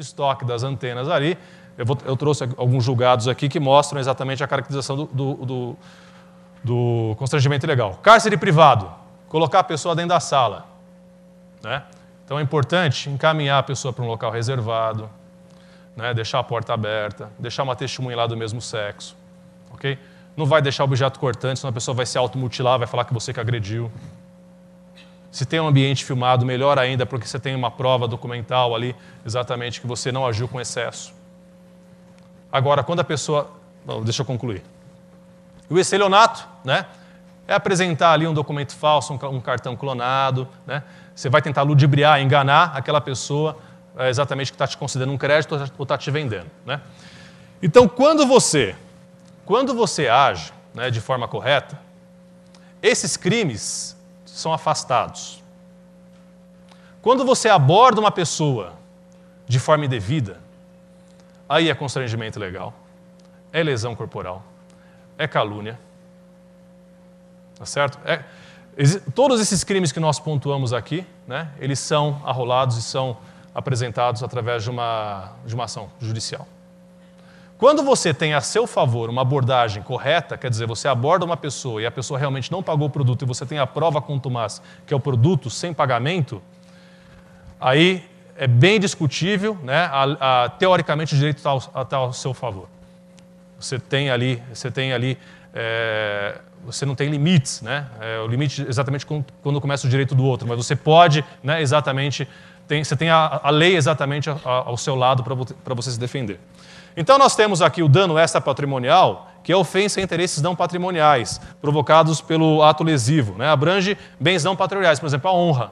estoque das antenas ali. Eu trouxe alguns julgados aqui que mostram exatamente a caracterização do constrangimento ilegal. Cárcere privado, colocar a pessoa dentro da sala, né? Então é importante encaminhar a pessoa para um local reservado, né? Deixar a porta aberta, deixar uma testemunha lá do mesmo sexo, ok? Não vai deixar objeto cortante, senão a pessoa vai se automutilar, vai falar que você que agrediu. Se tem um ambiente filmado, melhor ainda, porque você tem uma prova documental ali, exatamente que você não agiu com excesso. Agora, quando a pessoa... Bom, deixa eu concluir. O estelionato, né, é apresentar ali um documento falso, um cartão clonado, né? Você vai tentar ludibriar, enganar aquela pessoa exatamente que está te concedendo um crédito ou está te vendendo, né? Então, quando você age, né, de forma correta, esses crimes são afastados. Quando você aborda uma pessoa de forma indevida, aí é constrangimento ilegal, é lesão corporal, é calúnia, tá certo? Todos esses crimes que nós pontuamos aqui, né, eles são arrolados e são apresentados através de uma ação judicial. Quando você tem a seu favor uma abordagem correta, quer dizer, você aborda uma pessoa e a pessoa realmente não pagou o produto e você tem a prova contumaz, que é o produto sem pagamento, aí é bem discutível, né, teoricamente o direito está ao seu favor. Você não tem limites, né? O limite exatamente quando começa o direito do outro, mas você pode, né, exatamente, você tem a lei exatamente ao seu lado para você se defender. Então nós temos aqui o dano extrapatrimonial, que é ofensa a interesses não patrimoniais, provocados pelo ato lesivo, né? Abrange bens não patrimoniais, por exemplo, a honra,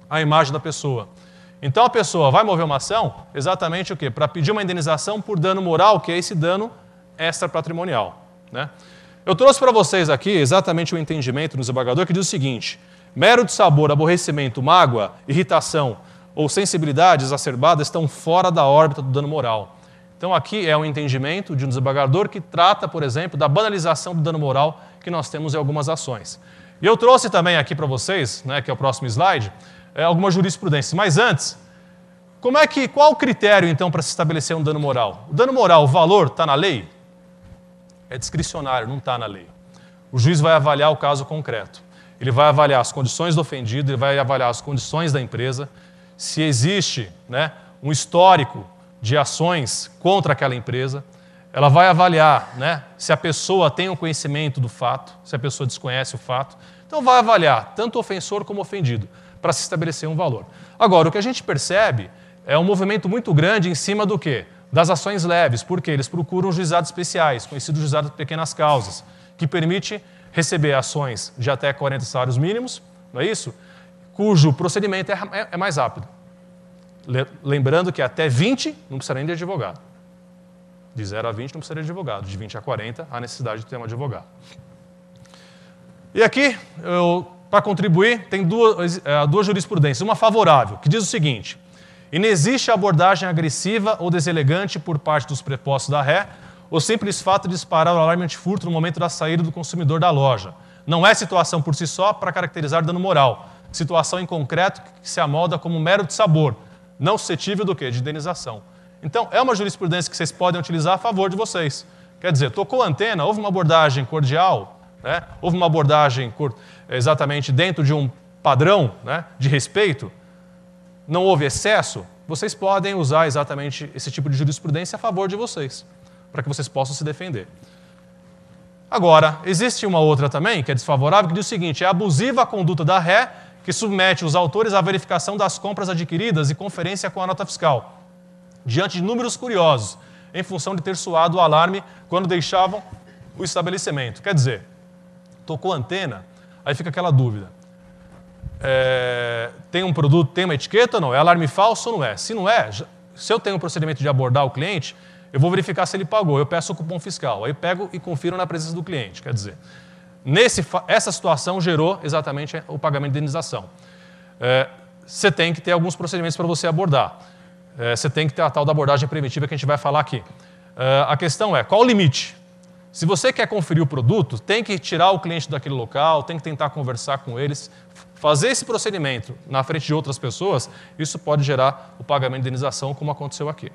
a imagem da pessoa. Então a pessoa vai mover uma ação exatamente o quê? Para pedir uma indenização por dano moral, que é esse dano extrapatrimonial, né? Eu trouxe para vocês aqui exatamente o entendimento no desembargador que diz o seguinte: mero dissabor, aborrecimento, mágoa, irritação ou sensibilidade exacerbada estão fora da órbita do dano moral. Então aqui é um entendimento de um desembargador que trata, por exemplo, da banalização do dano moral que nós temos em algumas ações. E eu trouxe também aqui para vocês, né, que é o próximo slide, algumas jurisprudências. Mas antes, qual o critério então para se estabelecer um dano moral? O dano moral, o valor, está na lei? É discricionário, não está na lei. O juiz vai avaliar o caso concreto. Ele vai avaliar as condições do ofendido, ele vai avaliar as condições da empresa, se existe, né, um histórico de ações contra aquela empresa. Ela vai avaliar, né, se a pessoa tem um conhecimento do fato, se a pessoa desconhece o fato. Então vai avaliar tanto o ofensor como o ofendido, para se estabelecer um valor. Agora, o que a gente percebe é um movimento muito grande em cima do quê? Das ações leves, porque eles procuram juizados especiais, conhecidos juizados de pequenas causas, que permite receber ações de até 40 salários mínimos, não é isso? Cujo procedimento é mais rápido. Lembrando que até 20 não precisa nem de advogado. De 0 a 20 não precisa de advogado. De 20 a 40 há necessidade de ter um advogado. E aqui, para contribuir, tem duas jurisprudências. Uma favorável, que diz o seguinte: inexiste abordagem agressiva ou deselegante por parte dos prepostos da ré, o simples fato de disparar o alarme antifurto no momento da saída do consumidor da loja. Não é situação por si só para caracterizar dano moral. Situação em concreto que se amolda como mero dissabor, não suscetível do quê? De indenização. Então, é uma jurisprudência que vocês podem utilizar a favor de vocês. Quer dizer, tocou a antena, houve uma abordagem cordial, né? Houve uma abordagem exatamente dentro de um padrão, né, de respeito, não houve excesso, vocês podem usar exatamente esse tipo de jurisprudência a favor de vocês, para que vocês possam se defender. Agora, existe uma outra também, que é desfavorável, que diz o seguinte: é abusiva a conduta da ré, que submete os autores à verificação das compras adquiridas e conferência com a nota fiscal, diante de números curiosos, em função de ter soado o alarme quando deixavam o estabelecimento. Quer dizer, tocou a antena, aí fica aquela dúvida. Tem um produto, tem uma etiqueta ou não? É alarme falso ou não é? Se não é, se eu tenho um procedimento de abordar o cliente, eu vou verificar se ele pagou, eu peço o cupom fiscal, aí eu pego e confiro na presença do cliente. Quer dizer, essa situação gerou exatamente o pagamento de indenização. Você tem que ter alguns procedimentos para você abordar. Você tem que ter a tal da abordagem preventiva que a gente vai falar aqui. A questão é, qual o limite? Se você quer conferir o produto, tem que tirar o cliente daquele local, tem que tentar conversar com eles, fazer esse procedimento na frente de outras pessoas, isso pode gerar o pagamento de indenização, como aconteceu aqui.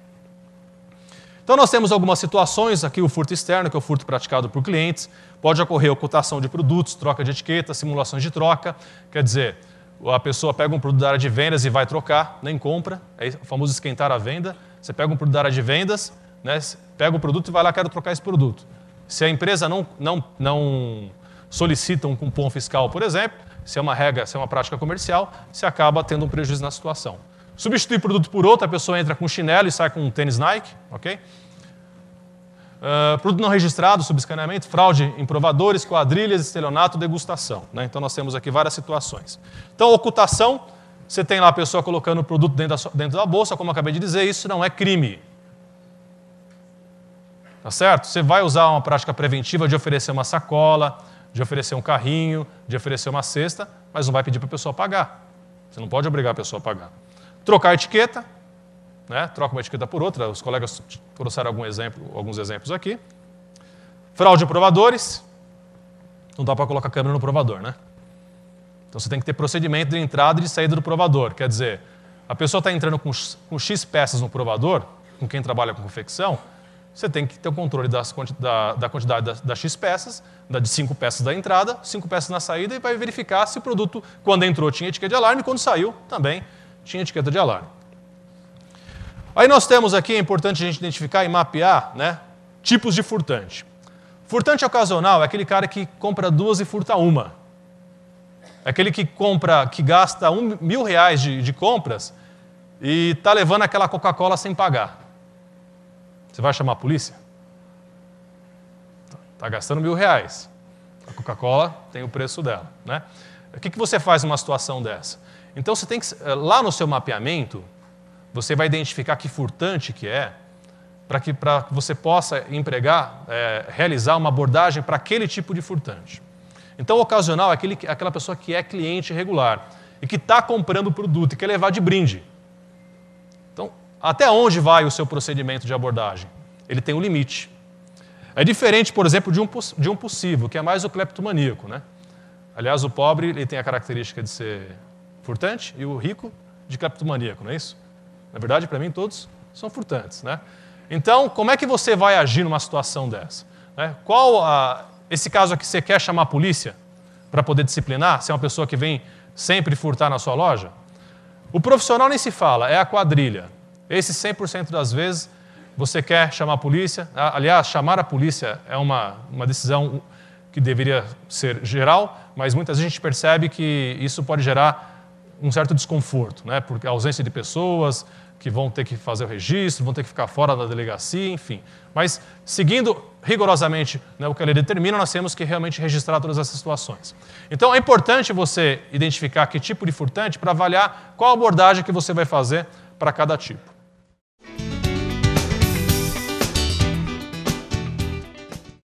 Então, nós temos algumas situações, aqui o furto externo, que é o furto praticado por clientes, pode ocorrer ocultação de produtos, troca de etiqueta, simulações de troca, quer dizer, a pessoa pega um produto da área de vendas e vai trocar, nem compra, é o famoso esquentar a venda, você pega um produto da área de vendas, né, pega o produto e vai lá, quero trocar esse produto. Se a empresa não solicita um cupom fiscal, por exemplo, se é uma regra, se é uma prática comercial, você acaba tendo um prejuízo na situação. Substituir produto por outro, a pessoa entra com chinelo e sai com um tênis Nike, ok? Produto não registrado, subescaneamento, fraude em provadores, quadrilhas, estelionato, degustação. Né? Então, nós temos aqui várias situações. Então, ocultação, você tem lá a pessoa colocando o produto dentro da bolsa, como eu acabei de dizer, isso não é crime. Tá certo? Você vai usar uma prática preventiva de oferecer uma sacola, de oferecer um carrinho, de oferecer uma cesta, mas não vai pedir para a pessoa pagar. Você não pode obrigar a pessoa a pagar. Trocar a etiqueta, né? Troca uma etiqueta por outra, os colegas trouxeram alguns exemplos aqui. Fraude em provadores, não dá para colocar a câmera no provador, né? Então você tem que ter procedimento de entrada e de saída do provador, quer dizer, a pessoa está entrando com X peças no provador, com quem trabalha com confecção, você tem que ter o controle da quantidade das X peças, de 5 peças da entrada, 5 peças na saída, e vai verificar se o produto, quando entrou, tinha etiqueta de alarme, e quando saiu, também tinha etiqueta de alarme. Aí nós temos aqui, é importante a gente identificar e mapear, né, tipos de furtante. Furtante ocasional é aquele cara que compra 2 e furta 1. É aquele que gasta R$1.000 de compras e está levando aquela Coca-Cola sem pagar. Você vai chamar a polícia? Está gastando R$1.000. A Coca-Cola tem o preço dela. Né? O que você faz numa situação dessa? Então, você tem que, lá no seu mapeamento, você vai identificar que furtante que é, para que você possa realizar uma abordagem para aquele tipo de furtante. Então, o ocasional é aquela pessoa que é cliente regular e que está comprando o produto e quer levar de brinde. Então, até onde vai o seu procedimento de abordagem? Ele tem um limite. É diferente, por exemplo, de um possível, que é mais o cleptomaníaco. Né? Aliás, o pobre ele tem a característica de ser furtante e o rico de cleptomaníaco, não é isso? Na verdade, para mim, todos são furtantes. Né? Então, como é que você vai agir numa situação dessa? Né? Esse caso aqui, você quer chamar a polícia para poder disciplinar? Se é uma pessoa que vem sempre furtar na sua loja? O profissional nem se fala, é a quadrilha. Esse 100% das vezes você quer chamar a polícia. Aliás, chamar a polícia é uma decisão que deveria ser geral, mas muitas vezes a gente percebe que isso pode gerar um certo desconforto, né? Porque a ausência de pessoas que vão ter que fazer o registro, vão ter que ficar fora da delegacia, enfim. Mas, seguindo rigorosamente, né, o que a lei determina, nós temos que realmente registrar todas essas situações. Então, é importante você identificar que tipo de furtante para avaliar qual abordagem que você vai fazer para cada tipo.